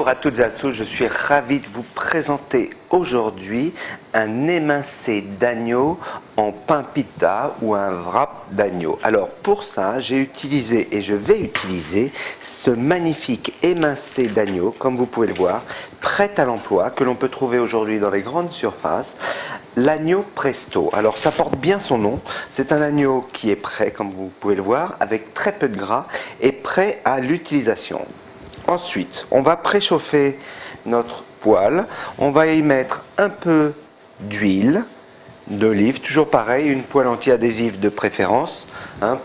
Bonjour à toutes et à tous, je suis ravi de vous présenter aujourd'hui un émincé d'agneau en pain pita ou un wrap d'agneau. Alors pour ça, j'ai utilisé et je vais utiliser ce magnifique émincé d'agneau, comme vous pouvez le voir, prêt à l'emploi, que l'on peut trouver aujourd'hui dans les grandes surfaces. L'agneau Presto. Alors ça porte bien son nom, c'est un agneau qui est prêt, comme vous pouvez le voir, avec très peu de gras et prêt à l'utilisation. Ensuite, on va préchauffer notre poêle, on va y mettre un peu d'huile d'olive, toujours pareil, une poêle anti-adhésive de préférence,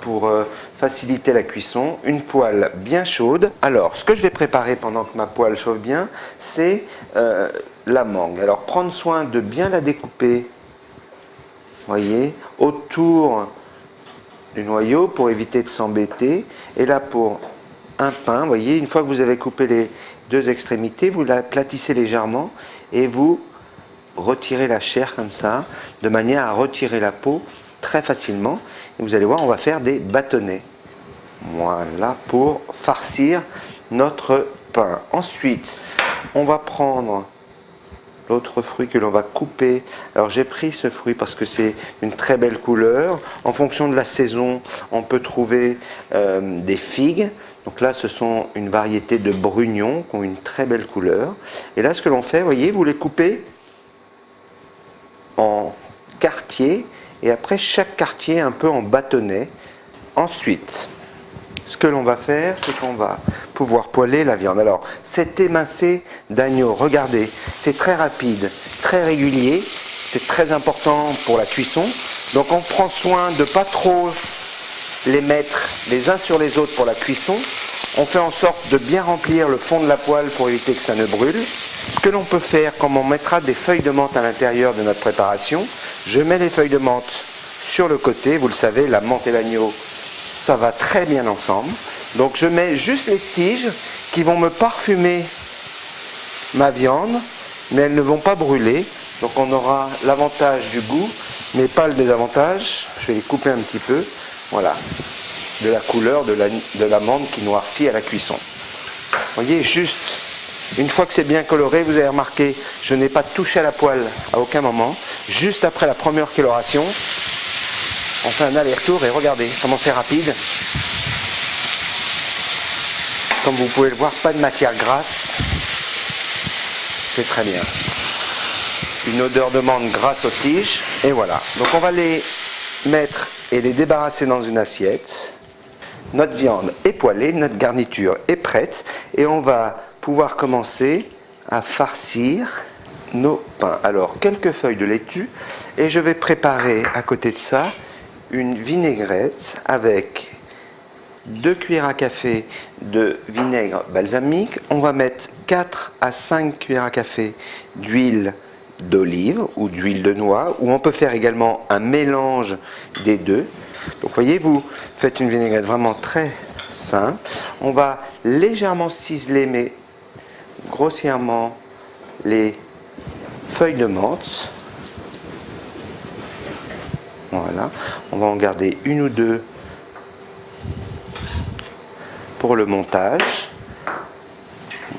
pour faciliter la cuisson, une poêle bien chaude. Alors, ce que je vais préparer pendant que ma poêle chauffe bien, c'est la mangue. Alors, prendre soin de bien la découper, voyez, autour du noyau pour éviter de s'embêter. Et là, pour un pain, voyez, une fois que vous avez coupé les deux extrémités, vous l'aplatissez légèrement et vous retirez la chair comme ça, de manière à retirer la peau très facilement. Et vous allez voir, on va faire des bâtonnets. Voilà, pour farcir notre pain. Ensuite, on va prendre l'autre fruit que l'on va couper. Alors j'ai pris ce fruit parce que c'est une très belle couleur. En fonction de la saison, on peut trouver des figues. Donc là, ce sont une variété de brugnons qui ont une très belle couleur. Et là, ce que l'on fait, vous voyez, vous les coupez en quartiers et après chaque quartier un peu en bâtonnets. Ensuite, ce que l'on va faire, c'est qu'on va pouvoir poêler la viande. Alors, cet émincé d'agneau, regardez, c'est très rapide, très régulier, c'est très important pour la cuisson. Donc, on prend soin de ne pas trop les mettre les uns sur les autres pour la cuisson. On fait en sorte de bien remplir le fond de la poêle pour éviter que ça ne brûle. Ce que l'on peut faire, comme on mettra des feuilles de menthe à l'intérieur de notre préparation, je mets les feuilles de menthe sur le côté. Vous le savez, la menthe et l'agneau, ça va très bien ensemble. Donc je mets juste les tiges qui vont me parfumer ma viande, mais elles ne vont pas brûler. Donc on aura l'avantage du goût, mais pas le désavantage. Je vais les couper un petit peu. Voilà, de la couleur de l'amande qui noircit à la cuisson. Vous voyez, juste une fois que c'est bien coloré, vous avez remarqué, je n'ai pas touché à la poêle à aucun moment. Juste après la première coloration, on fait un aller-retour et regardez comment c'est rapide. Comme vous pouvez le voir, pas de matière grasse. C'est très bien. Une odeur de menthe grâce aux tiges. Et voilà. Donc on va les mettre et les débarrasser dans une assiette. Notre viande est poêlée, notre garniture est prête. Et on va pouvoir commencer à farcir nos pains. Alors, quelques feuilles de laitue. Et je vais préparer à côté de ça une vinaigrette avec 2 cuillères à café de vinaigre balsamique. On va mettre 4 à 5 cuillères à café d'huile d'olive ou d'huile de noix, ou on peut faire également un mélange des deux. Donc voyez, vous faites une vinaigrette vraiment très simple. On va légèrement ciseler, mais grossièrement, les feuilles de menthe. Voilà, on va en garder une ou deux pour le montage.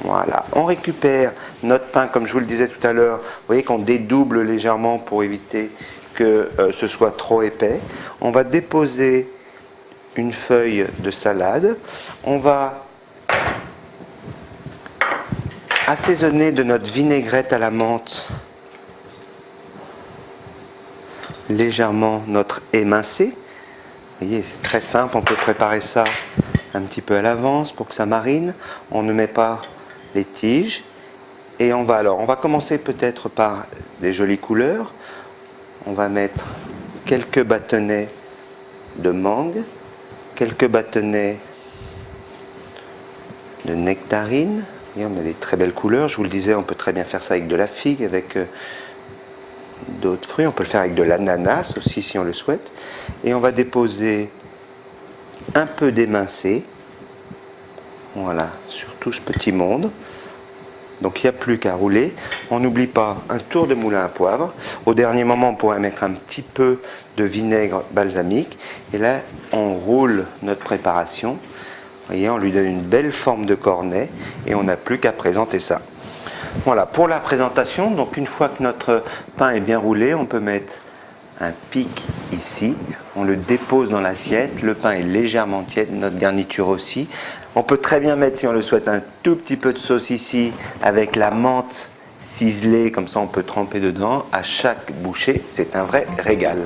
Voilà, on récupère notre pain, comme je vous le disais tout à l'heure. Vous voyez qu'on dédouble légèrement pour éviter que ce soit trop épais. On va déposer une feuille de salade. On va assaisonner de notre vinaigrette à la menthe légèrement notre émincé. Vous voyez, c'est très simple, on peut préparer ça un petit peu à l'avance pour que ça marine. On ne met pas les tiges. Et on va commencer peut-être par des jolies couleurs. On va mettre quelques bâtonnets de mangue, quelques bâtonnets de nectarine. Et on a des très belles couleurs. Je vous le disais, on peut très bien faire ça avec de la figue, avec d'autres fruits. On peut le faire avec de l'ananas aussi si on le souhaite. Et on va déposer un peu d'émincé, voilà, sur tout ce petit monde. Donc il n'y a plus qu'à rouler. On n'oublie pas un tour de moulin à poivre. Au dernier moment, on pourrait mettre un petit peu de vinaigre balsamique. Et là, on roule notre préparation. voyez, on lui donne une belle forme de cornet et on n'a plus qu'à présenter ça. Voilà, pour la présentation, donc une fois que notre pain est bien roulé, on peut mettre un pic ici, on le dépose dans l'assiette, le pain est légèrement tiède, notre garniture aussi. On peut très bien mettre, si on le souhaite, un tout petit peu de sauce ici avec la menthe ciselée, comme ça on peut tremper dedans. À chaque bouchée, c'est un vrai régal.